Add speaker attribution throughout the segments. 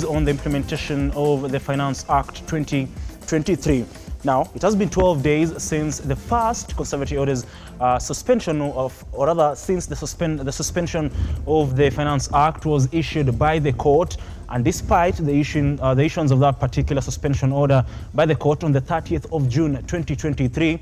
Speaker 1: On the implementation of the Finance Act 2023. Now, it has been 12 days since the first conservative orders suspension of, or rather, since the suspension of the Finance Act was issued by the court, and despite the issuance of that particular suspension order by the court on the 30th of June 2023,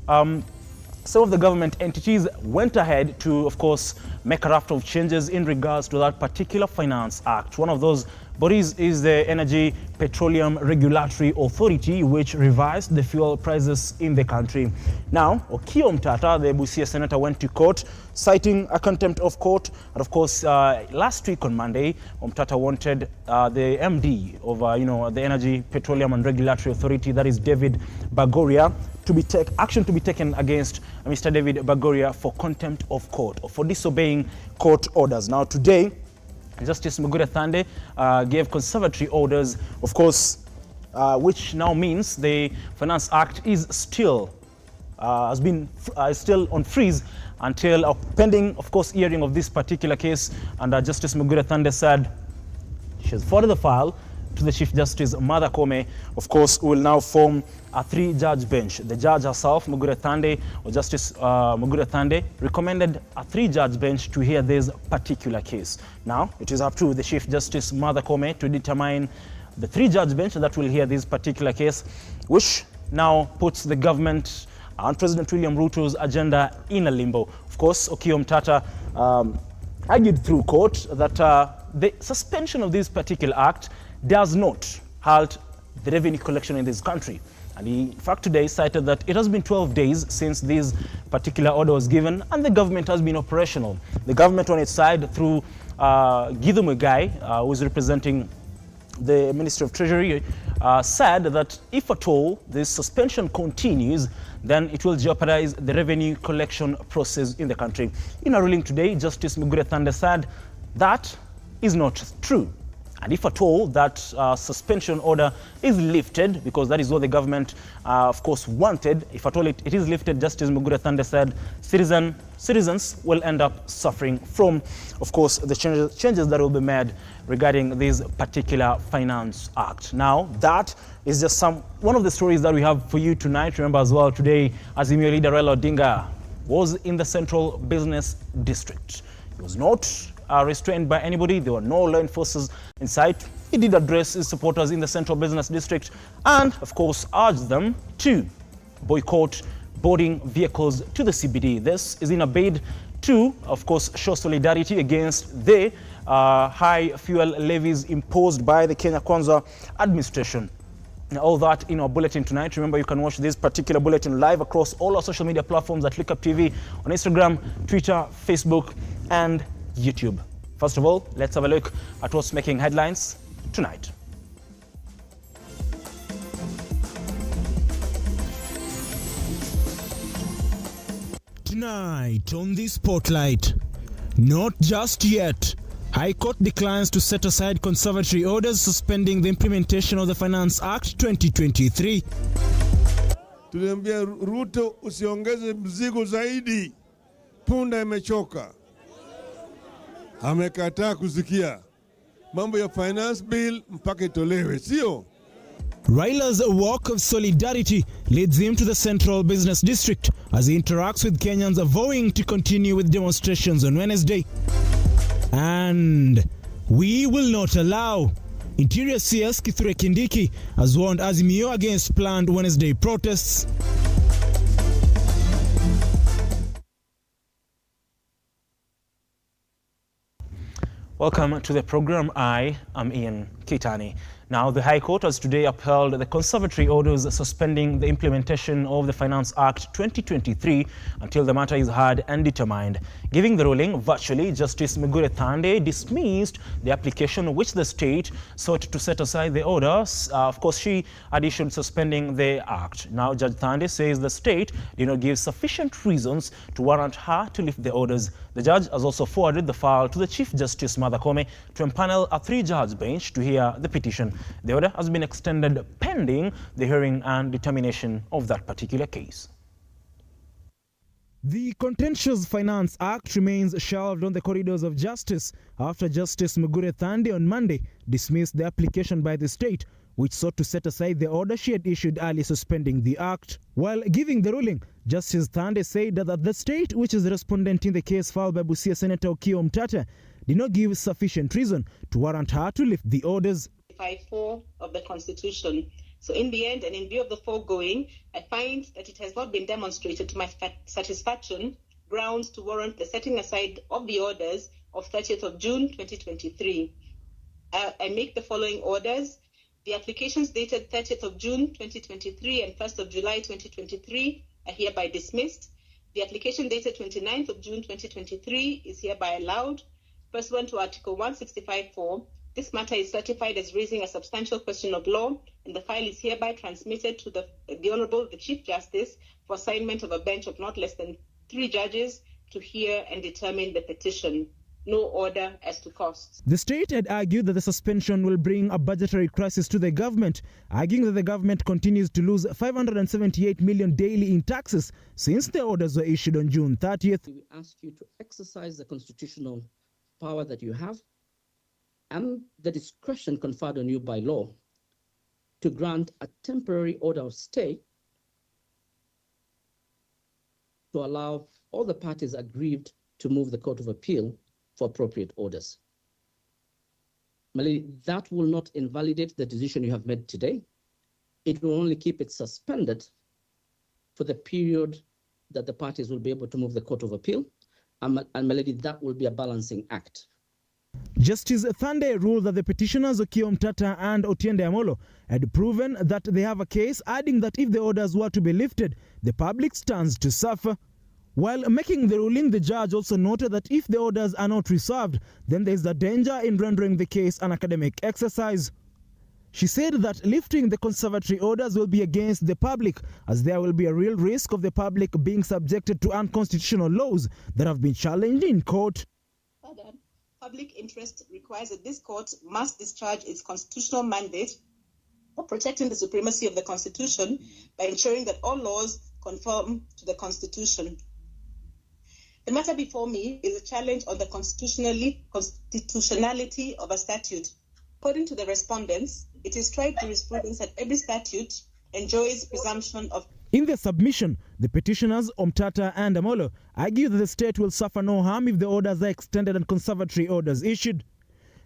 Speaker 1: some of the government entities went ahead to, of course, make a raft of changes in regards to that particular Finance Act. One of those bodies is the Energy Petroleum Regulatory Authority, which revised the fuel prices in the country. Now, Okiya Omtatah, the Busia senator, went to court citing a contempt of court. And of course, last week on Monday, Omtatah wanted the MD of the Energy Petroleum and Regulatory Authority, that is David Bagoria, action to be taken against Mr. David Bagoria for contempt of court or for disobeying court orders. Now today, Justice Mugure Thande gave conservatory orders, of course, which now means the Finance Act is still still on freeze until pending, of course, hearing of this particular case. And Justice Mugure Thande said she has forwarded the file to the Chief Justice Martha Koome, of course, who will now form a 3-judge bench. The judge herself, Mugure Thande, or Justice Mugure Thande, recommended a 3-judge bench to hear this particular case. Now, it is up to the Chief Justice Martha Koome to determine the 3-judge bench that will hear this particular case, which now puts the government and President William Ruto's agenda in a limbo. Of course, Okiya Omtatah argued through court that the suspension of this particular act does not halt the revenue collection in this country. And he, in fact, today cited that it has been 12 days since this particular order was given and the government has been operational. The government on its side, through Githu Muigai, who is representing the Ministry of Treasury, said that if at all this suspension continues, then it will jeopardize the revenue collection process in the country. In a ruling today, Justice Mugure Thande said that is not true. And if at all that suspension order is lifted, because that is what the government, of course, wanted, if at all it is lifted, Justice Mugure Thande said citizens will end up suffering from, of course, the changes that will be made regarding this particular Finance Act. Now, that is just one of the stories that we have for you tonight. Remember as well, today, azimio leader Raila Odinga was in the Central Business District. He was not restrained by anybody. There were no law enforcers in sight. He did address his supporters in the Central Business District and, of course, urged them to boycott boarding vehicles to the CBD. This is in a bid to, of course, show solidarity against the high fuel levies imposed by the Kenya Kwanza administration. Now, all that in our bulletin tonight. Remember, you can watch this particular bulletin live across all our social media platforms at Lookuptv on Instagram, Twitter, Facebook, and YouTube. First of all, let's have a look at what's making headlines tonight.
Speaker 2: Tonight on the Spotlight, not just yet. High Court declines to set aside conservatory orders suspending the implementation of the Finance Act 2023.
Speaker 3: Tuliambia Ruto usiongeze mzigo zaidi. Punda imechoka. Amekataa kusikia. Mambo ya finance bill mpaka itolewe, sio?
Speaker 2: Raila's walk of solidarity leads him to the Central Business District as he interacts with Kenyans vowing to continue with demonstrations on Wednesday. And we will not allow. Interior CS Kithure Kindiki has warned Azimio against planned Wednesday protests.
Speaker 1: Welcome to the program. I am Ian Kitani. Now, the High Court has today upheld the conservatory orders suspending the implementation of the Finance Act 2023 until the matter is heard and determined. Giving the ruling virtually, Justice Mugure Thande dismissed the application which the state sought to set aside the orders. Of course, she had issued suspending the act. Now, Judge Thande says the state did not give sufficient reasons to warrant her to lift the orders. The judge has also forwarded the file to the Chief Justice Martha Koome to empanel a 3-judge bench to hear the petition. The order has been extended pending the hearing and determination of that particular case.
Speaker 2: The contentious Finance Act remains shelved on the corridors of justice after Justice Mugure Thande on Monday dismissed the application by the state, which sought to set aside the order she had issued early suspending the act. While giving the ruling, Justice Thande said that the state, which is the respondent in the case filed by Busia Senator Okiya Omtata, did not give sufficient reason to warrant her to lift the orders.
Speaker 4: 5(4) of the Constitution. So in the end, and in view of the foregoing, I find that it has not been demonstrated to my satisfaction grounds to warrant the setting aside of the orders of 30th of June 2023. I make the following orders. The applications dated 30th of June 2023 and 1st of July 2023 are hereby dismissed. The application dated 29th of June 2023 is hereby allowed. Pursuant to Article 165(4), this matter is certified as raising a substantial question of law, and the file is hereby transmitted to the Honourable Chief Justice for assignment of a bench of not less than 3 judges to hear and determine the petition. No order as to costs.
Speaker 2: The state had argued that the suspension will bring a budgetary crisis to the government, arguing that the government continues to lose 578 million daily in taxes since the orders were issued on June 30th.
Speaker 5: We ask you to exercise the constitutional power that you have and the discretion conferred on you by law to grant a temporary order of stay to allow all the parties aggrieved to move the Court of Appeal for appropriate orders. Malady, that will not invalidate the decision you have made today. It will only keep it suspended for the period that the parties will be able to move the Court of Appeal. And Malady, that will be a balancing act.
Speaker 2: Justice Thande ruled that the petitioners Okiya Omtata and Otiende Amolo had proven that they have a case, adding that if the orders were to be lifted, the public stands to suffer. While making the ruling, the judge also noted that if the orders are not reserved, then there is a danger in rendering the case an academic exercise. She said that lifting the conservatory orders will be against the public, as there will be a real risk of the public being subjected to unconstitutional laws that have been challenged in court.
Speaker 4: Public interest requires that this court must discharge its constitutional mandate of protecting the supremacy of the Constitution by ensuring that all laws conform to the Constitution. The matter before me is a challenge on the constitutionality of a statute. According to the respondents, it is tried jurisprudence that every statute enjoys presumption of.
Speaker 2: In their submission, the petitioners Omtata and Amolo argue that the state will suffer no harm if the orders are extended and conservatory orders issued.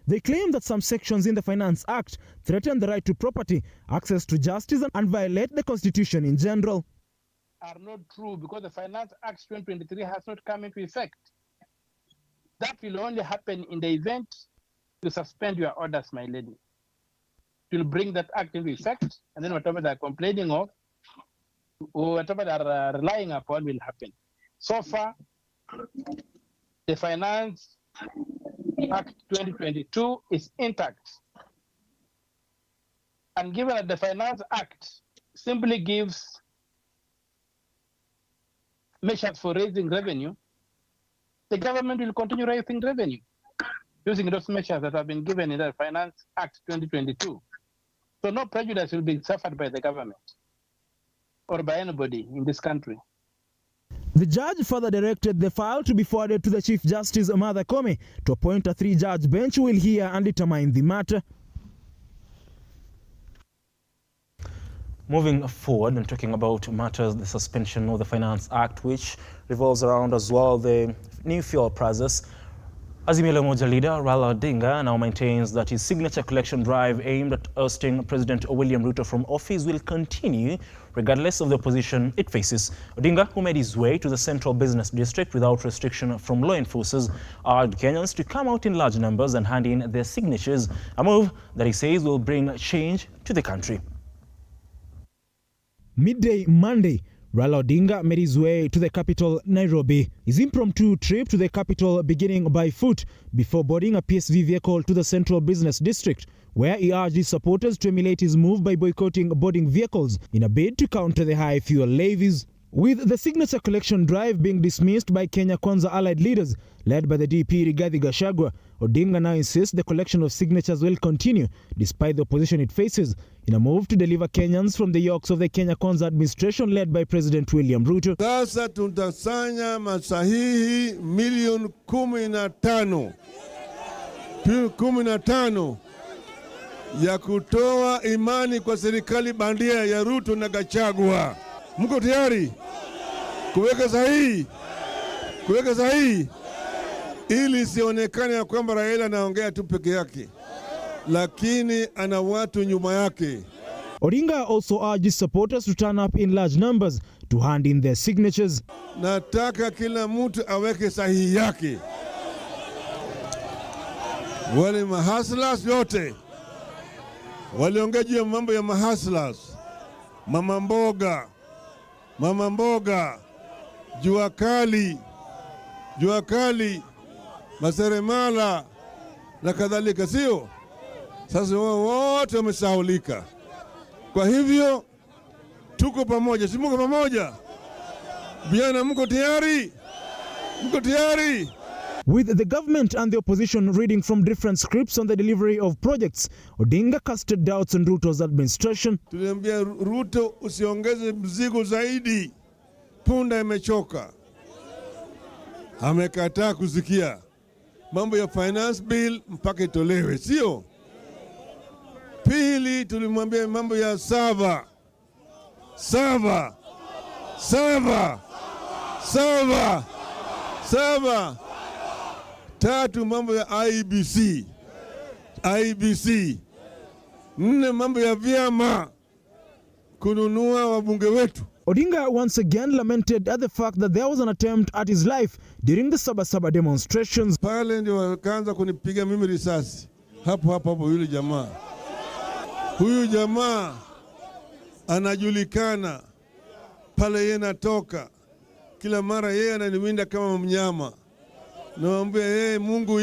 Speaker 2: They claim that some sections in the Finance Act threaten the right to property, access to justice, and violate the Constitution in general.
Speaker 6: Are not true because the Finance Act 2023 has not come into effect. That will only happen in the event you suspend your orders, my lady. It will bring that act into effect, and then whatever they're complaining of, or whatever they're relying upon will happen. So far, the Finance Act 2022 is intact. And given that the Finance Act simply gives measures for raising revenue, the government will continue raising revenue using those measures that have been given in the Finance Act 2022. So no prejudice will be suffered by the government or by anybody in this country.
Speaker 2: The judge further directed the file to be forwarded to the Chief Justice Martha Koome to appoint a 3-judge bench who will hear and determine the matter.
Speaker 1: Moving forward and talking about matters, the suspension of the Finance Act, which revolves around as well the new fuel prices. Azimio Moja leader Raila Odinga now maintains that his signature collection drive aimed at ousting President William Ruto from office will continue regardless of the opposition it faces. Odinga, who made his way to the Central Business District without restriction from law enforcers, urged Kenyans to come out in large numbers and hand in their signatures, a move that he says will bring change to the country.
Speaker 2: Midday Monday, Raila Odinga made his way to the capital, Nairobi. His impromptu trip to the capital beginning by foot before boarding a PSV vehicle to the Central Business District, where he urged his supporters to emulate his move by boycotting boarding vehicles in a bid to counter the high fuel levies. With the signature collection drive being dismissed by Kenya Kwanza allied leaders, led by the DP Rigathi Gachagua, Odinga now insists the collection of signatures will continue despite the opposition it faces, in a move to deliver Kenyans from the yokes of the Kenya Kwanza administration led by President William Ruto.
Speaker 3: Sasa tutasanya masahihi milioni 15 ya kutoa imani kwa serikali bandia ya Ruto na Gachagua. Mko tayari kuweka sahihi ili sionekane ya kwamba Raila anaongea tu peke yake, lakini ana watu nyuma yake.
Speaker 2: Odinga also urged supporters to turn up in large numbers to hand in their signatures.
Speaker 3: Nataka kila mtu aweke sahihi yake. Wale mahaslas yote waliongea juu ya mambo ya mahaslas, mama mboga, jua kali, maseremala na kadhalika, sio? Sasa wote wamesahaulika. Kwa hivyo tuko pamoja, si mko pamoja? Vijana mko tayari?
Speaker 2: With the government and the opposition reading from different scripts on the delivery of projects, Odinga casted doubts on Ruto's administration.
Speaker 3: Tuliambia Ruto usiongeze mzigo zaidi, punda imechoka. Amekataa kusikia. Mambo ya finance bill mpaka itolewe, sio? Pili, tulimwambia mambo ya sava. Tatu, mambo ya IBC. 4, mambo ya vyama, kununua wabunge wetu.
Speaker 2: Odinga once again lamented at the fact that there was an attempt at his life during the Sabasaba demonstrations.
Speaker 3: Pale ndio wakaanza kunipiga mimi risasi. Hapo Huyu jamaa anajulikana. Pale yeye natoka. Kila mara yeye ananiwinda kama mnyama. Naambia yeye Mungu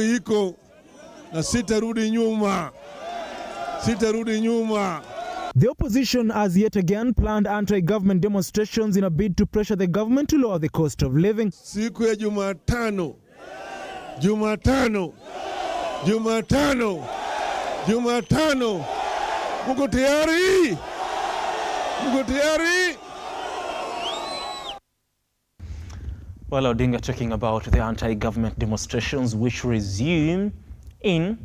Speaker 3: iko na sitarudi nyuma.
Speaker 2: The opposition has yet again planned anti-government demonstrations in a bid to pressure the government to lower the cost of living.
Speaker 3: Siku ya Jumatano. Mko tayari?
Speaker 1: Well, Odinga talking about the anti-government demonstrations which resume in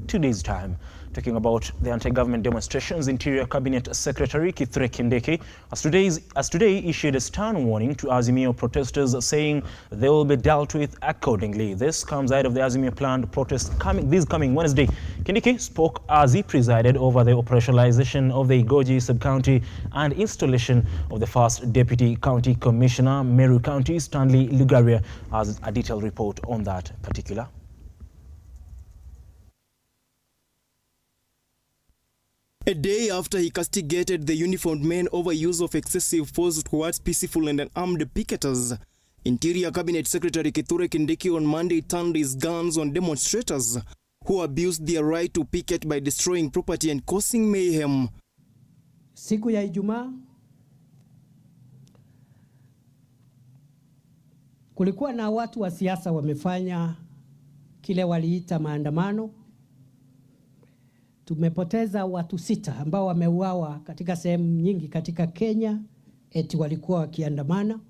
Speaker 1: 2 days' time. Talking about the anti-government demonstrations, Interior Cabinet Secretary Kithure Kindiki has today issued a stern warning to Azimio protesters, saying they will be dealt with accordingly. This comes out of the Azimio planned protest this coming Wednesday. Kindiki spoke as he presided over the operationalization of the Igoji sub-county and installation of the first Deputy County Commissioner, Meru County, Stanley Lugaria, has a detailed report on that particular.
Speaker 7: A day after he castigated the uniformed men over use of excessive force towards peaceful and unarmed picketers, Interior Cabinet Secretary Kithure Kindiki on Monday turned his guns on demonstrators who abused their right to picket by destroying property and causing mayhem.
Speaker 8: Siku ya Ijumaa kulikuwa na watu wa siasa wamefanya kile waliita maandamano. Tumepoteza watu 6 ambao wameuawa katika sehemu nyingi katika Kenya eti walikuwa wakiandamana.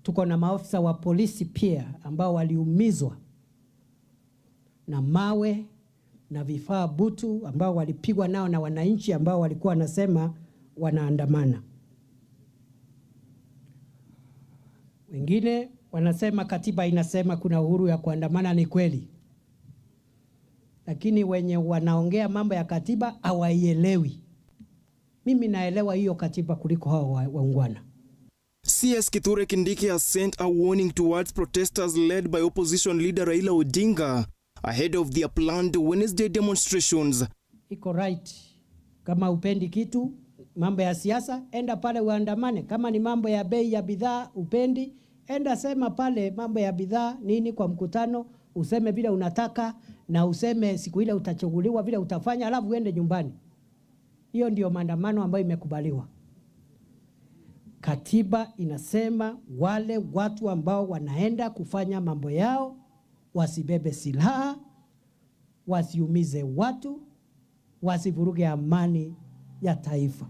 Speaker 8: Tuko na maafisa wa polisi pia ambao waliumizwa na mawe na vifaa butu ambao walipigwa nao na wananchi ambao walikuwa wanasema wanaandamana. Wengine Wanasema katiba inasema kuna uhuru ya kuandamana, ni kweli. Lakini wenye wanaongea mambo ya katiba hawaielewi. Mimi naelewa hiyo katiba kuliko hao waungwana.
Speaker 7: CS Kithure Kindiki has sent a warning towards protesters led by opposition leader Raila Odinga ahead of their planned Wednesday demonstrations.
Speaker 8: Iko right. Kama upendi kitu, mambo ya siasa, enda pale uandamane. Kama ni mambo ya bei ya bidhaa upendi, enda sema pale mambo ya bidhaa nini kwa mkutano, useme vile unataka na useme siku ile utachaguliwa vile utafanya, alafu uende nyumbani. Hiyo ndio maandamano ambayo imekubaliwa. Katiba inasema wale watu ambao wanaenda kufanya mambo yao wasibebe silaha, wasiumize watu, wasivuruge amani ya taifa.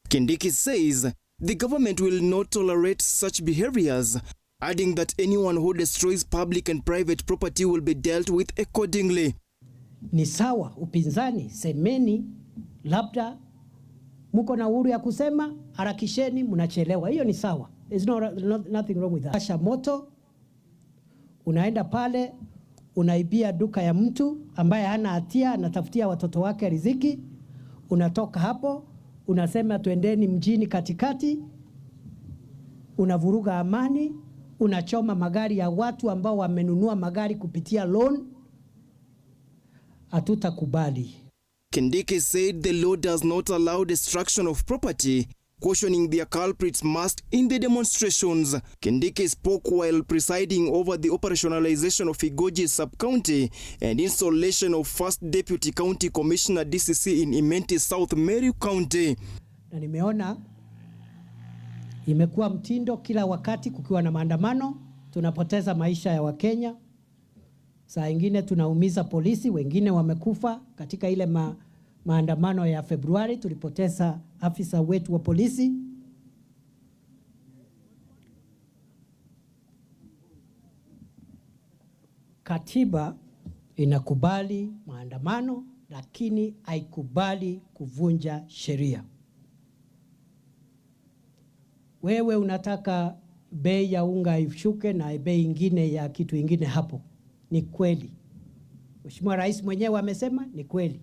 Speaker 7: Kindiki says the government will not tolerate such behaviors, adding that anyone who destroys public and private property will be dealt with accordingly.
Speaker 8: Ni sawa upinzani, semeni labda muko na uhuru ya kusema, harakisheni, mnachelewa. Hiyo ni sawa. There's nothing wrong with that. Kasha moto, unaenda pale, unaibia duka ya mtu ambaye hana hatia, anatafutia watoto wake riziki, unatoka hapo, unasema tuendeni mjini katikati, unavuruga amani, unachoma magari ya watu ambao wamenunua magari kupitia loan. Hatutakubali.
Speaker 7: Kindiki said the law does not allow destruction of property, cautioning their culprits must in the demonstrations. Kindiki spoke while presiding over the operationalization of Igoji sub-county and installation of first deputy county commissioner DCC in Imenti South Meru County.
Speaker 8: Na nimeona imekuwa mtindo kila wakati kukiwa na maandamano, tunapoteza maisha ya Wakenya. Saa ingine tunaumiza polisi, wengine wamekufa katika ile maandamano ya Februari, tulipoteza afisa wetu wa polisi. Katiba inakubali maandamano, lakini haikubali kuvunja sheria. Wewe unataka bei ya unga ishuke na bei ingine ya kitu ingine hapo. Ni kweli. Mheshimiwa Rais mwenyewe amesema ni kweli.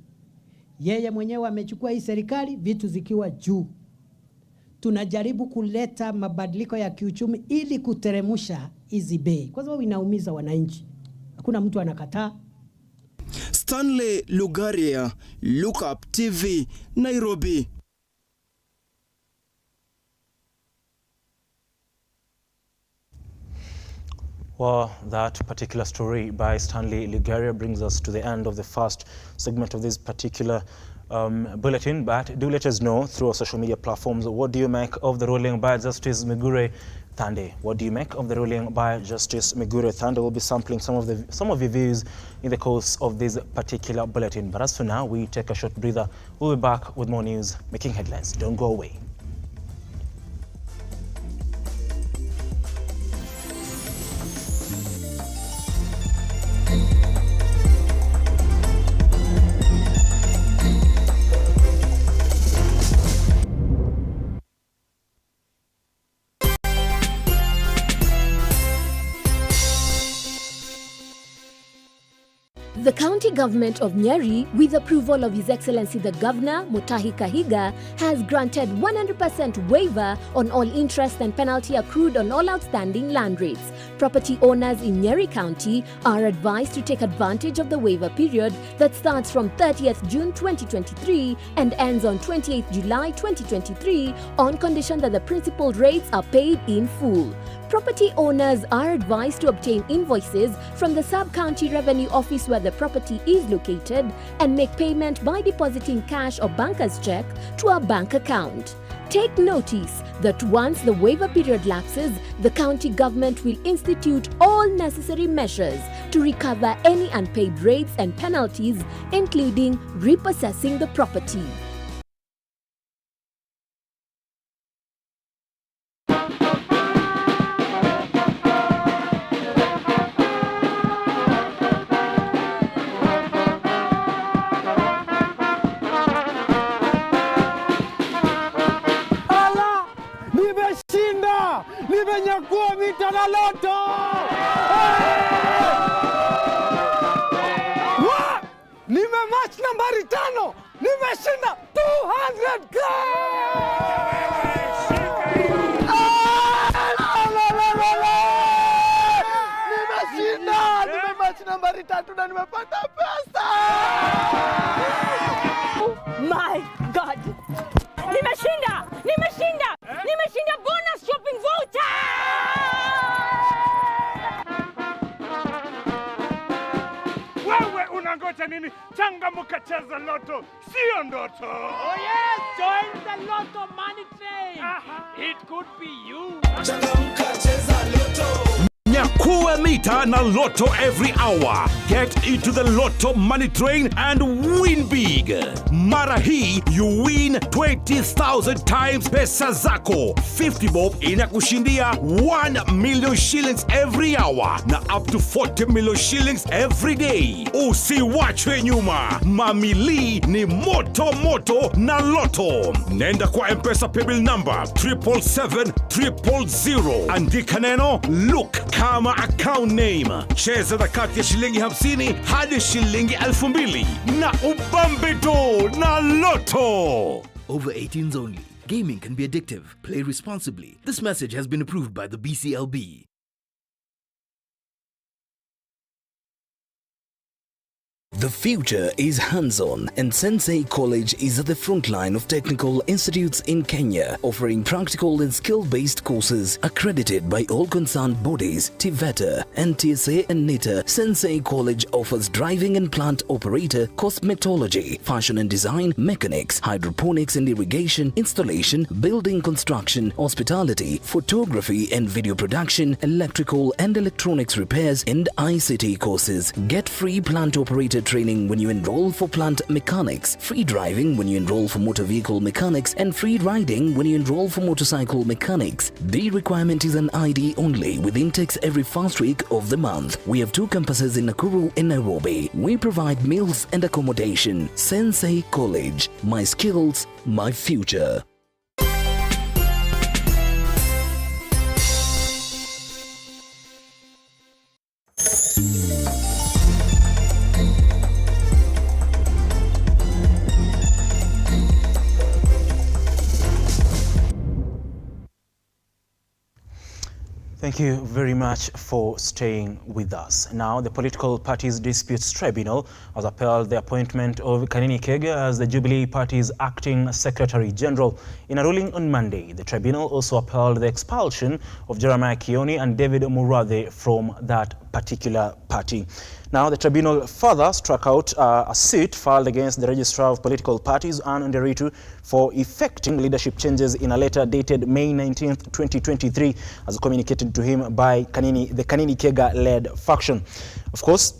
Speaker 8: Yeye mwenyewe amechukua hii serikali vitu zikiwa juu. Tunajaribu kuleta mabadiliko ya kiuchumi ili kuteremusha hizi bei, kwa sababu inaumiza wananchi. Hakuna mtu anakataa.
Speaker 7: Stanley Lugaria, Lookuptv, Nairobi.
Speaker 1: Well, that particular story by Stanley Lugaria brings us to the end of the first segment of this particular bulletin. But do let us know through our social media platforms, what do you make of the ruling by Justice Migure Thande? What do you make of the ruling by Justice Migure Thande? We'll be sampling some of your views in the course of this particular bulletin. But as for now, we take a short breather. We'll be back with more news making headlines. Don't go away.
Speaker 9: The county government of Nyeri, with approval of His Excellency the Governor, Mutahi Kahiga, has granted 100% waiver on all interest and penalty accrued on all outstanding land rates. Property owners in Nyeri County are advised to take advantage of the waiver period that starts from 30th June 2023 and ends on 28th July 2023 on condition that the principal rates are paid in full. Property owners are advised to obtain invoices from the Sub-County Revenue Office where the property is located and make payment by depositing cash or banker's check to a bank account. Take notice that once the waiver period lapses, the county government will institute all necessary measures to recover any unpaid rates and penalties, including repossessing the property.
Speaker 10: Nimenyakua sita na loto. Nimematch nambari 5. Nimeshinda 200k. Nimematch nambari 3 na nimepata pesa.
Speaker 11: My God. Nimeshinda bonus shopping voucher.
Speaker 10: Wewe unangoja nini? Changamka, cheza loto, sio ndoto.
Speaker 12: Oh yes, join the Lotto money train. It could be you.
Speaker 10: Changamka, cheza loto.
Speaker 13: Nyakua mita na Lotto every hour. Get into the Lotto money train and win big. Mara hii you win 20,000 times pesa zako. 50 bob inakushindia 1 million shillings every hour na up to 40 million shillings every day. Usiwachwe nyuma. Mamili ni moto moto na Lotto. Nenda kwa M-Pesa paybill number 777-000. Andika neno look kama account name. Cheza na kati ya shilingi 50 hadi shilingi 2,000 na ubambe do na Lotto.
Speaker 14: Over 18s only. Gaming can be addictive. Play responsibly. This message has been approved by the BCLB.
Speaker 15: The future is hands-on, and Sensei College is at the front line of technical institutes in Kenya, offering practical and skill-based courses accredited by all concerned bodies, TVETA, NTSA and NITA. Sensei College offers driving and plant operator, cosmetology, fashion and design, mechanics, hydroponics and irrigation, installation, building construction, hospitality, photography and video production, electrical and electronics repairs, and ICT courses. Get free plant operator training when you enroll for plant mechanics, free driving when you enroll for motor vehicle mechanics, and free riding when you enroll for motorcycle mechanics. The requirement is an ID only, with intakes every first week of the month. We have 2 campuses in Nakuru and Nairobi. We provide meals and accommodation. Sensei College. My skills, my future.
Speaker 1: Thank you very much for staying with us. Now, the Political Parties Disputes Tribunal has upheld the appointment of Kanini Kega as the Jubilee Party's acting Secretary General. In a ruling on Monday, the tribunal also upheld the expulsion of Jeremiah Kioni and David Murathe from that particular party. Now, the tribunal further struck out a suit filed against the Registrar of Political Parties, Anne Nderitu, for effecting leadership changes in a letter dated May 19, 2023, as communicated to him by the Kanini Kega-led faction. Of course,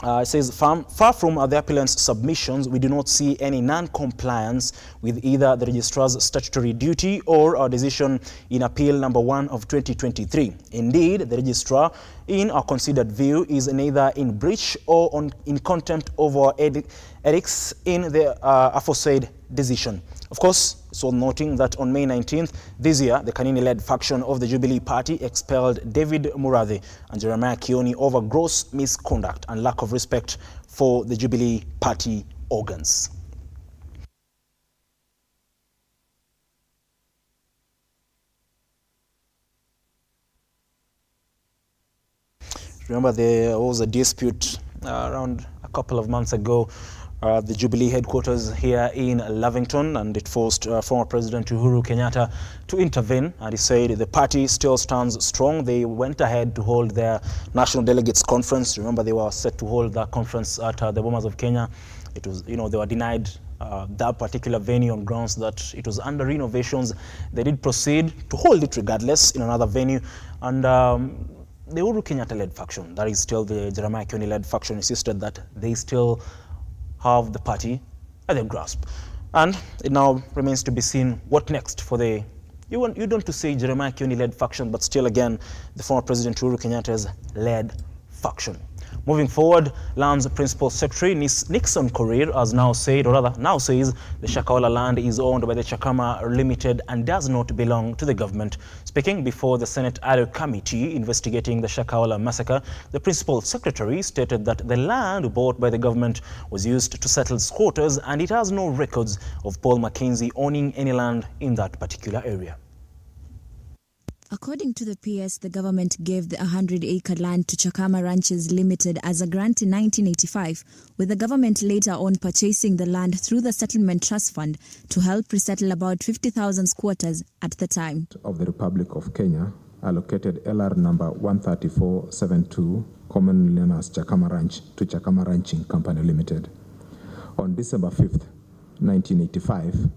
Speaker 1: it says, far from the appellant's submissions, we do not see any non-compliance with either the registrar's statutory duty or our decision in Appeal number 1 of 2023. Indeed, the registrar, in our considered view, is neither in breach or in contempt of our edicts in the aforesaid decision. Of course, it's worth noting that on May 19th this year, the Kanini-led faction of the Jubilee Party expelled David Murathe and Jeremiah Kioni over gross misconduct and lack of respect for the Jubilee Party organs. Remember, there was a dispute around a couple of months ago the Jubilee headquarters here in Lavington, and it forced former President Uhuru Kenyatta to intervene, and he said the party still stands strong. They went ahead to hold their National Delegates Conference. Remember, they were set to hold that conference at the Bomas of Kenya. It was, they were denied that particular venue on grounds that it was under renovations. They did proceed to hold it regardless in another venue, and the Uhuru Kenyatta-led faction, that is still the Jeremiah Kioni-led faction, insisted that they still have the party at their grasp. And it now remains to be seen what next for the, you don't to say Jeremiah Kioni-led faction, but still again, the former President Uhuru Kenyatta's led faction. Moving forward, Land's Principal Secretary Nixon Korir now says the Shakahola land is owned by the Chakama Limited and does not belong to the government. Speaking before the Senate Ad hoc Committee investigating the Shakahola massacre, the Principal Secretary stated that the land bought by the government was used to settle squatters and it has no records of Paul Mackenzie owning any land in that particular area.
Speaker 16: According to the PS, the government gave the 100-acre land to Chakama Ranches Limited as a grant in 1985, with the government later on purchasing the land through the Settlement Trust Fund to help resettle about 50,000 squatters at the time.
Speaker 17: Of the Republic of Kenya allocated LR number 13472, commonly known as Chakama Ranch, to Chakama Ranching Company Limited. On December 5th, 1985,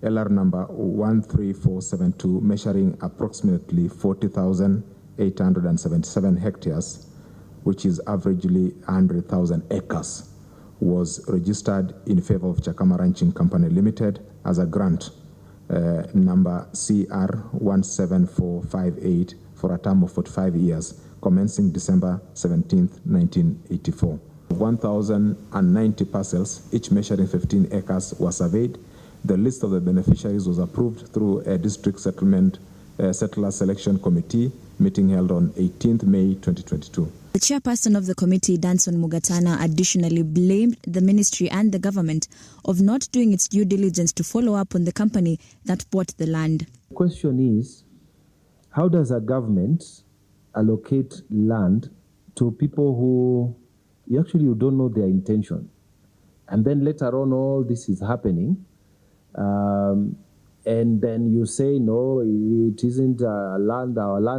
Speaker 17: LR number 13472, measuring approximately 40,877 hectares, which is averagely 100,000 acres, was registered in favor of Chakama Ranching Company Limited as a grant, number CR 17458, for a term of 45 years, commencing December 17th, 1984. 1,090 parcels, each measuring 15 acres, were surveyed. The list of the beneficiaries was approved through a district settler selection committee meeting held on 18th May 2022.
Speaker 16: The chairperson of the committee, Danson Mugatana, additionally blamed the ministry and the government of not doing its due diligence to follow up on the company that bought the land.
Speaker 18: The question is, how does a government allocate land to people who you don't know their intention? And then later on, all this is happening. And then you say, no, it isn't our land,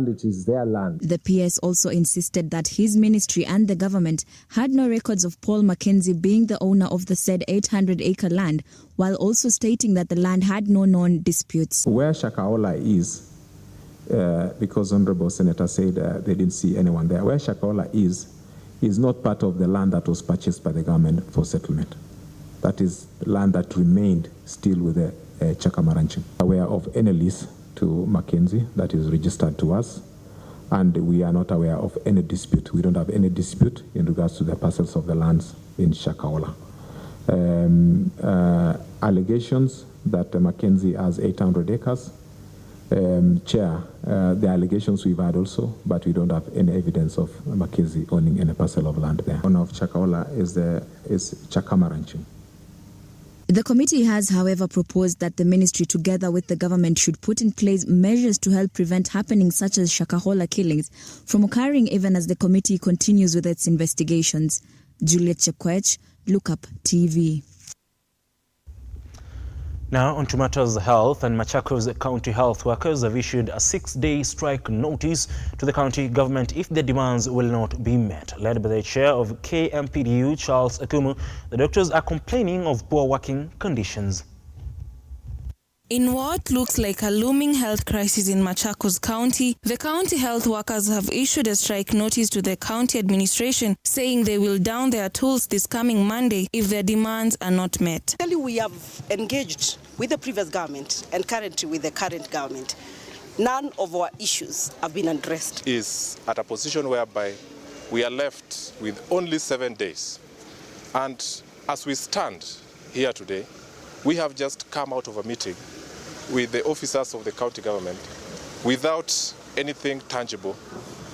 Speaker 18: it is their land.
Speaker 16: The PS also insisted that his ministry and the government had no records of Paul Mackenzie being the owner of the said 800-acre land, while also stating that the land had no known disputes.
Speaker 17: Where Shakahola is, because Honorable Senator said they didn't see anyone there, where Shakahola is not part of the land that was purchased by the government for settlement. That is land that remained still with the Chakama Ranching. Aware of any lease to Mackenzie that is registered to us, and we are not aware of any dispute. We don't have any dispute in regards to the parcels of the lands in Shakahola. Allegations that Mackenzie has 800 acres. Chair, the allegations we've had also, but we don't have any evidence of Mackenzie owning any parcel of land there. Owner of Shakahola is Chakama Ranching.
Speaker 16: The committee has, however, proposed that the ministry, together with the government, should put in place measures to help prevent happenings such as Shakahola killings from occurring even as the committee continues with its investigations. Juliet Chekwech, Lookuptv.
Speaker 1: Now on to matters health, and Machakos County health workers have issued a 6-day strike notice to the county government if their demands will not be met. Led by the chair of KMPDU, Charles Akumu, the doctors are complaining of poor working conditions.
Speaker 19: In what looks like a looming health crisis in Machakos County, the county health workers have issued a strike notice to the county administration saying they will down their tools this coming Monday if their demands are not met.
Speaker 20: We have engaged with the previous government and currently with the current government. None of our issues have been addressed.
Speaker 21: Is at a position whereby we are left with only 7 days. And as we stand here today, we have just come out of a meeting with the officers of the county government without anything tangible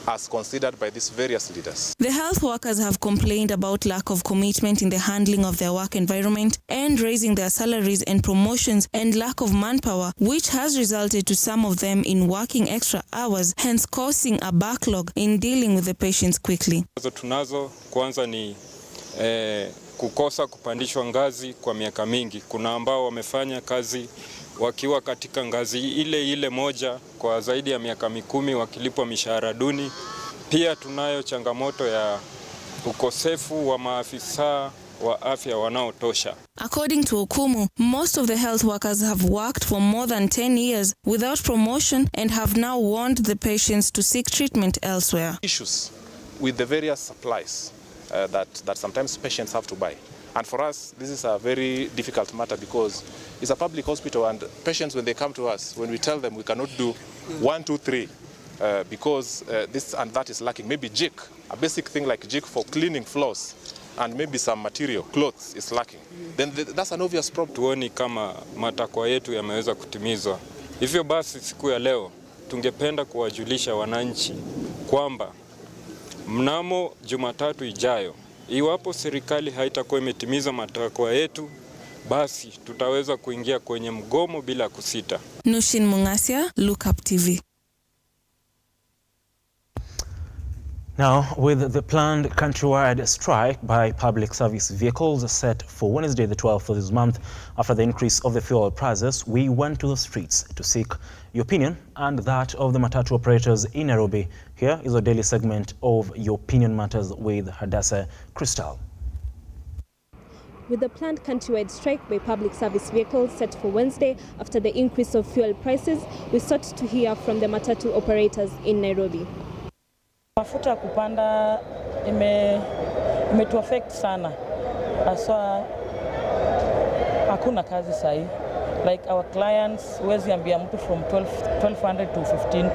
Speaker 21: as considered by these various leaders.
Speaker 19: The health workers have complained about lack of commitment in the handling of their work environment and raising their salaries and promotions and lack of manpower, which has resulted to some of them in working extra hours, hence causing a backlog in dealing with the patients quickly.
Speaker 22: Tunazo kwanza ni kukosa kupandishwa ngazi kwa miaka mingi. Kuna ambao wamefanya kazi wakiwa katika ngazi ile moja kwa zaidi ya miaka 10 wakilipwa mishahara duni. Pia tunayo changamoto ya ukosefu wa maafisa wa afya wanaotosha.
Speaker 19: According to Okumu, most of the health workers have worked for more than 10 years without promotion and have now warned the patients to seek treatment elsewhere.
Speaker 21: Issues with the various supplies that sometimes patients have to buy. And for us, this is a very difficult matter because it's a public hospital and patients, when they come to us, when we tell them we cannot do 1, 2, 3, because this and that is lacking. Maybe jig, a basic thing like jig for cleaning floors, and maybe some material, clothes is lacking. Then that's an obvious problem.
Speaker 22: Tuoni kama matakwa yetu yameweza kutimizwa. Hivyo basi siku ya leo tungependa kuwajulisha wananchi kwamba mnamo Jumatatu ijayo, iwapo serikali haitakuwa imetimiza matakwa yetu, basi tutaweza kuingia kwenye mgomo bila kusita.
Speaker 19: Nushin Mungasia, Lookuptv.
Speaker 1: Now, with the planned countrywide strike by public service vehicles set for Wednesday, the 12th of this month, after the increase of the fuel prices, we went to the streets to seek your opinion and that of the matatu operators in Nairobi. Here is a daily segment of Your Opinion Matters with Hadassah Crystal.
Speaker 4: With the planned countrywide strike by public service vehicles set for Wednesday after the increase of fuel prices, we sought to hear from the matatu operators in Nairobi.
Speaker 5: Mafuta kupanda imetuaffect sana. Aswa hakuna kazi sahi. Like our clients, huwezi ambia mtu from 1200 to 15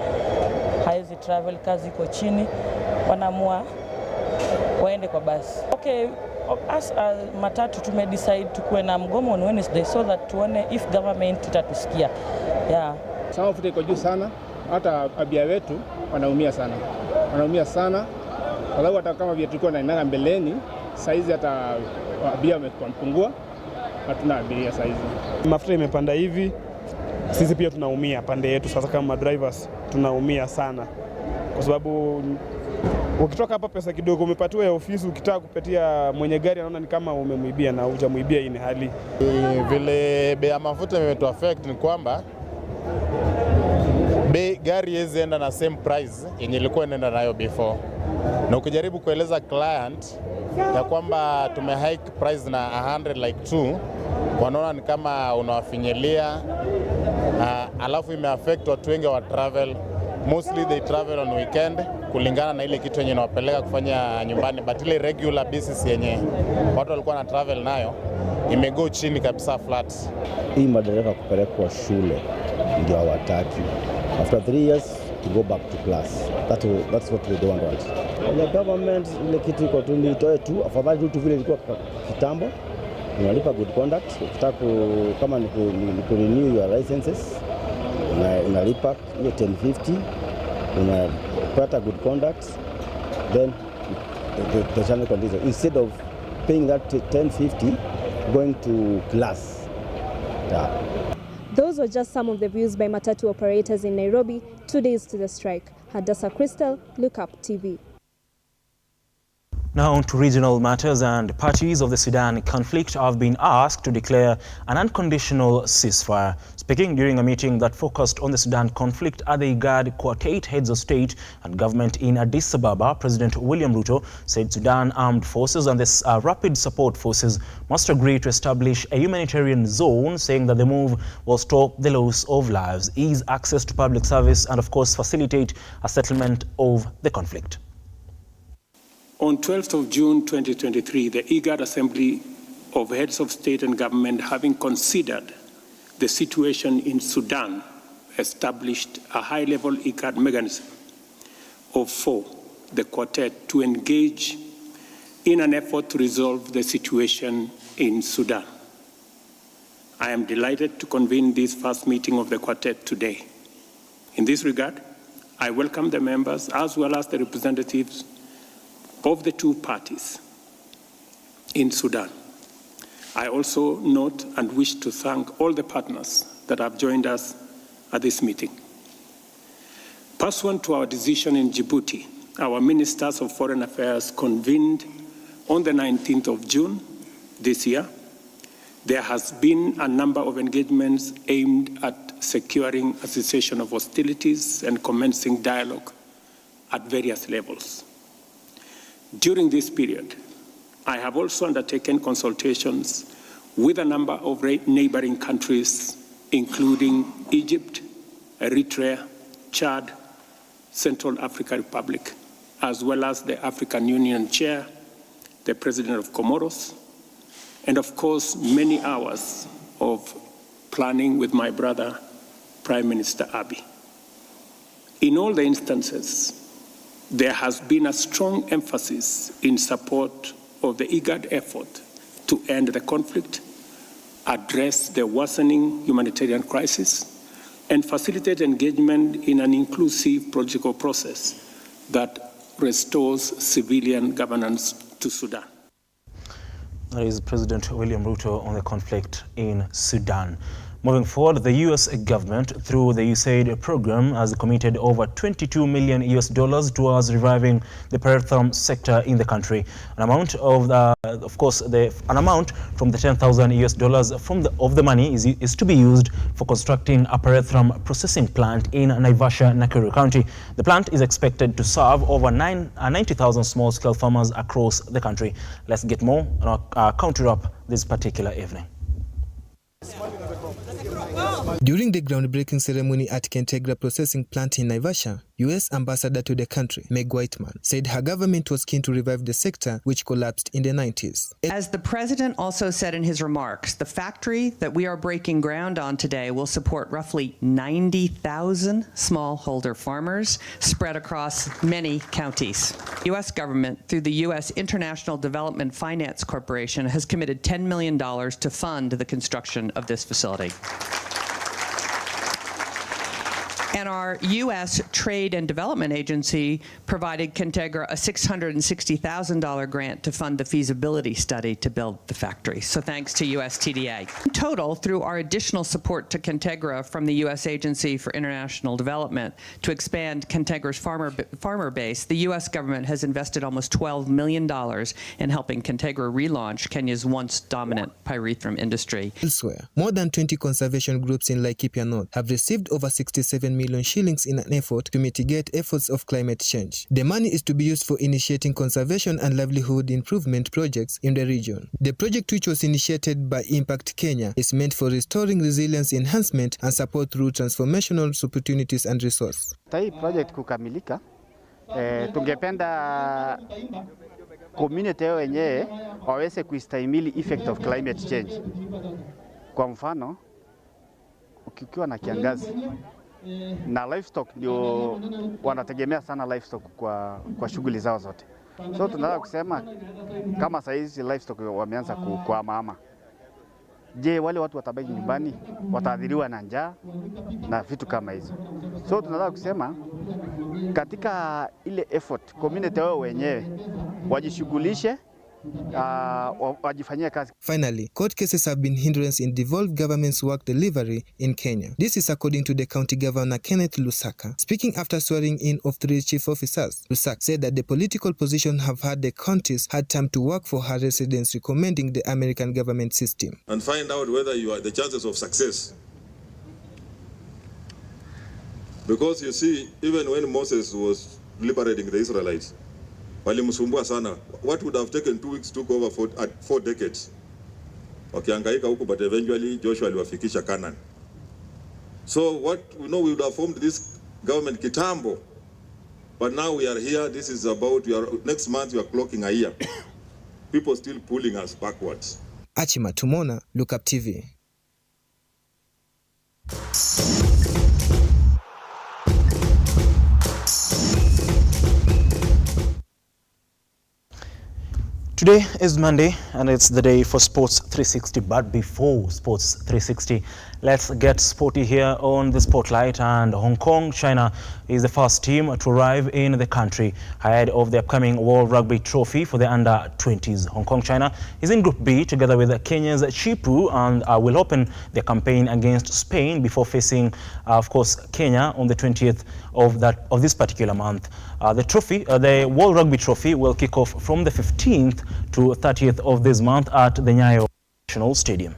Speaker 5: haezi travel, kazi iko chini, wanaamua waende kwa basi. Okay, as matatu tumedecide tukue na mgomo on Wednesday so that tuone if government itatusikia. Yeah.
Speaker 23: Sama mafuta iko juu sana, hata abia wetu wanaumia sana. Wanaumia sana, kwa sababu hata kama vile tulikuwa naenda mbeleni, saizi hata abia wamepungua, hatuna abiria saizi.
Speaker 24: Mafuta imepanda hivi, sisi pia tunaumia pande yetu sasa kama drivers, tunaumia sana. Kwa sababu ukitoka hapa pesa kidogo umepatiwa ya ofisi, ukitaka kupatia mwenye gari anaona ni kama umemwibia na hujamuibia. Hii hali.
Speaker 25: Vile bei ya mafuta imetuaffect ni kwamba gari yezi enda na same price yenye ilikuwa inaenda nayo before. Na ukijaribu kueleza client ya kwamba tumehike price na 100 like 2, wanaona ni kama unawafinyilia. Alafu imeaffect watu wengi wa travel. Mostly they travel on weekend kulingana na ile kitu yenye inawapeleka kufanya nyumbani, but ile regular business yenye watu walikuwa na travel nayo imego chini kabisa flat.
Speaker 26: Hii madereva kupelekwa shule ndio hawataki. After 3 years to go back to class. That's what we don't want. The government ile kitu iko tu nitoe tu, afadhali tu vile ilikuwa kitambo. Unalipa good conduct, ukitaka kama ni ku renew your licenses, unalipa hiyo 1050, unapata good conduct, then the channel condition. Instead of paying that 1050, going to class. Yeah.
Speaker 4: Those were just some of the views by matatu operators in Nairobi 2 days to the strike. Hadassah Crystal, Lookuptv.
Speaker 1: Now to regional matters, and parties of the Sudan conflict have been asked to declare an unconditional ceasefire. Speaking during a meeting that focused on the Sudan conflict at the IGAD Quartet heads of state and government in Addis Ababa, President William RUTO said Sudan armed forces and the rapid support forces must agree to establish a humanitarian zone, saying that the move will stop the loss of lives, ease access to public service, and of course facilitate a settlement of the conflict.
Speaker 27: On 12th of June 2023, the IGAD Assembly of Heads of State and Government, having considered the situation in Sudan, established a high-level IGAD mechanism of 4, the Quartet, to engage in an effort to resolve the situation in Sudan. I am delighted to convene this first meeting of the Quartet today. In this regard, I welcome the members as well as the representatives of the two parties in Sudan. I also note and wish to thank all the partners that have joined us at this meeting. Pursuant to our decision in Djibouti, our Ministers of Foreign Affairs convened on the 19th of June this year. There has been a number of engagements aimed at securing a cessation of hostilities and commencing dialogue at various levels. During this period, I have also undertaken consultations with a number of neighboring countries, including Egypt, Eritrea, Chad, Central African Republic, as well as the African Union Chair, the President of Comoros, and of course, many hours of planning with my brother, Prime Minister Abiy. In all the instances, there has been a strong emphasis in support of the IGAD effort to end the conflict, address the worsening humanitarian crisis, and facilitate engagement in an inclusive political process that restores civilian governance to Sudan.
Speaker 1: That is President William Ruto on the conflict in Sudan. Moving forward, the U.S. government, through the USAID program, has committed over $22 million towards reviving the perithrum sector in the country. An amount of, an amount from the $10,000 of the money is to be used for constructing a perithrum processing plant in Naivasha, Nakuru County. The plant is expected to serve over 90,000 small-scale farmers across the country. Let's get more on our counter up this particular evening.
Speaker 2: During the groundbreaking ceremony at Kentegra Processing Plant in Naivasha, U.S. Ambassador to the country, Meg Whitman, said her government was keen to revive the sector, which collapsed in the 90s.
Speaker 3: As the president also said in his remarks, the factory that we are breaking ground on today will support roughly 90,000 smallholder farmers spread across many counties. The U.S. government, through the U.S. International Development Finance Corporation, has committed $10 million to fund the construction of this facility. And our U.S. Trade and Development Agency provided Kentegra a $660,000 grant to fund the feasibility study to build the factory. So thanks to USTDA. In total, through our additional support to Kentegra from the U.S. Agency for International Development to expand Kentegra's farmer base, the U.S. government has invested almost $12 million in helping Kentegra relaunch Kenya's once dominant pyrethrum industry.
Speaker 2: Elsewhere, more than 20 conservation groups in Laikipia North have received over 67 million shillings in an effort to mitigate efforts of climate change. The money is to be used for initiating conservation and livelihood improvement projects in the region. The project, which was initiated by Impact Kenya, is meant for restoring resilience enhancement and support through transformational opportunities and resource.
Speaker 6: Hii project kukamilika, tungependa community wenyewe waweze kuistahimili effect of climate change. Kwa mfano, ukiwa na kiangazi na livestock ndio wanategemea sana livestock kwa shughuli zao zote. So tunataka kusema kama saizi livestock wameanza kuhama. Je, wale watu watabaki nyumbani wataadhiriwa na njaa na vitu kama hizo. So tunataka kusema katika ile effort community wao wenyewe wajishughulishe
Speaker 2: Finally, court cases have been hindrance in devolved government's work delivery in Kenya. This is according to the county governor Kenneth Lusaka. Speaking after swearing in of 3 chief officers, Lusaka said that the political position have had the counties had time to work for her residents, recommending the American government system.
Speaker 7: And find out whether you are the chances of success. Because you see, even when Moses was liberating the Israelites, walimsumbua sana. What would have taken 2 weeks took over 4 decades. Wakihangaika huku, but eventually Joshua aliwafikisha Canaan. So what we would have formed this government kitambo, but now we are here. This is about next month we are clocking a year. People still pulling us backwards.
Speaker 2: Achima Tumona, Lookuptv.
Speaker 1: Today is Monday and it's the day for Sports 360, but before Sports 360, let's get sporty here on the Spotlight. And Hong Kong, China is the first team to arrive in the country ahead of the upcoming World Rugby Trophy for the under-20s. Hong Kong, China is in Group B together with Kenya's Chipu and will open their campaign against Spain before facing, of course, Kenya on the 20th of this particular month. The World Rugby Trophy will kick off from the 15th to 30th of this month at the Nyayo National Stadium.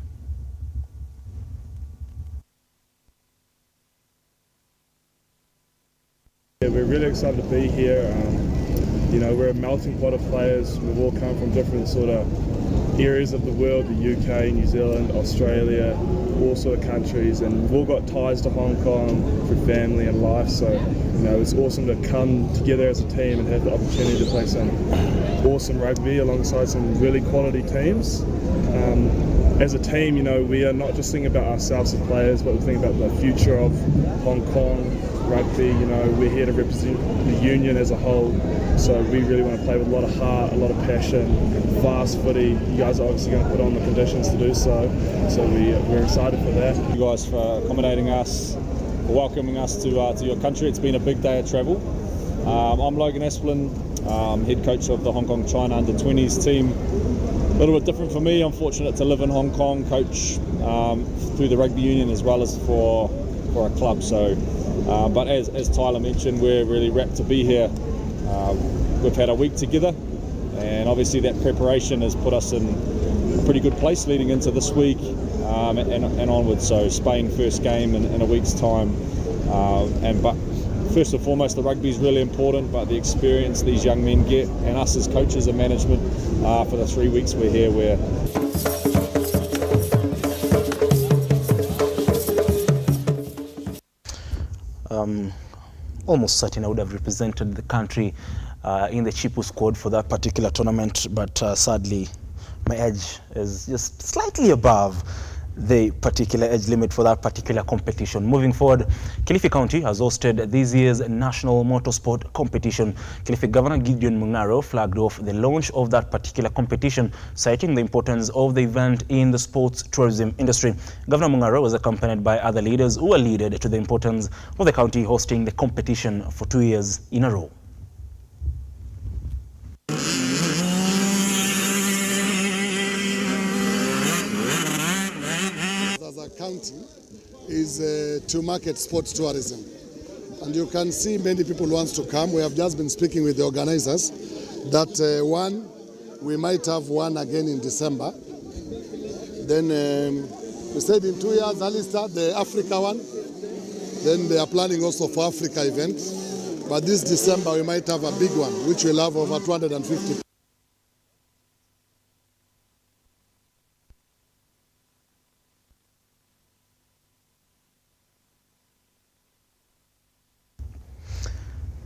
Speaker 24: Yeah, we're really excited to be here. We're a melting pot of players. We've all come from different sort of areas of the world, the UK, New Zealand, Australia, all sort of countries, and we've all got ties to Hong Kong for family and life. So, it's awesome to come together as a team and have the opportunity to play some awesome rugby alongside some really quality teams. as a team, you know, we are not just thinking about ourselves as players, but we're thinking about the future of Hong Kong rugby. You know, we're here to represent the union as a whole, so we really want to play with a lot of heart, a lot of passion, fast footy. You guys are obviously going to put on the conditions to do so, so we're excited for that.
Speaker 8: You guys for accommodating us, for welcoming us to your country. It's been a big day of travel. I'm Logan Asplin, head coach of the Hong Kong China Under-20s team. A little bit different for me. I'm fortunate to live in Hong Kong, coach through the rugby union as well as for a club. So, but as Tyler mentioned, we're really rapt to be here. We've had a week together, and obviously that preparation has put us in a pretty good place leading into this week and onwards. So Spain first game in a week's time, but first and foremost, the rugby is really important, but the experience these young men get, and us as coaches and management for the 3 weeks we're here,
Speaker 1: almost certain I would have represented the country in the Chipu squad for that particular tournament, but sadly my age is just slightly above the particular age limit for that particular competition. Moving forward, Kilifi County has hosted this year's national motorsport competition. Kilifi Governor Gideon Mung'aro flagged off the launch of that particular competition, citing the importance of the event in the sports tourism industry. Governor Mung'aro was accompanied by other leaders who alluded to the importance of the county hosting the competition for 2 years in a row.
Speaker 9: County is to market sports tourism, and you can see many people wants to come. We have just been speaking with the organizers that one, we might have one again in December. Then we said in 2 years early start the Africa one. Then they are planning also for Africa event, but this December we might have a big one which will have over 250.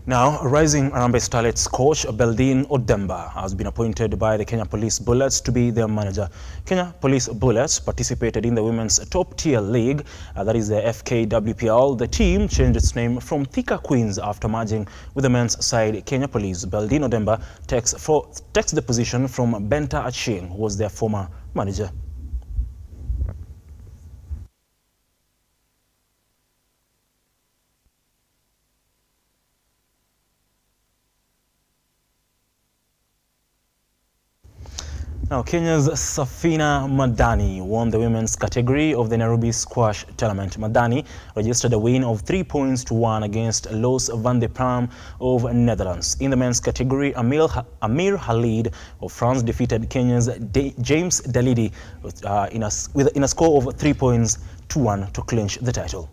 Speaker 1: Now, rising Harambee Starlets coach Beldine Odemba has been appointed by the Kenya Police Bullets to be their manager. Kenya Police Bullets participated in the women's top-tier league, that is the FKWPL. The team changed its name from Thika Queens after merging with the men's side Kenya Police. Beldine Odemba takes the position from Benta Aching, who was their former manager. Now, Kenya's Safina Madani won the women's category of the Nairobi Squash Tournament. Madani registered a win of 3 points to 1 against Loos van der Pram of Netherlands. In the men's category, Amir Khalid of France defeated Kenya's James Dalidi in a score of 3 points to 1 to clinch the title.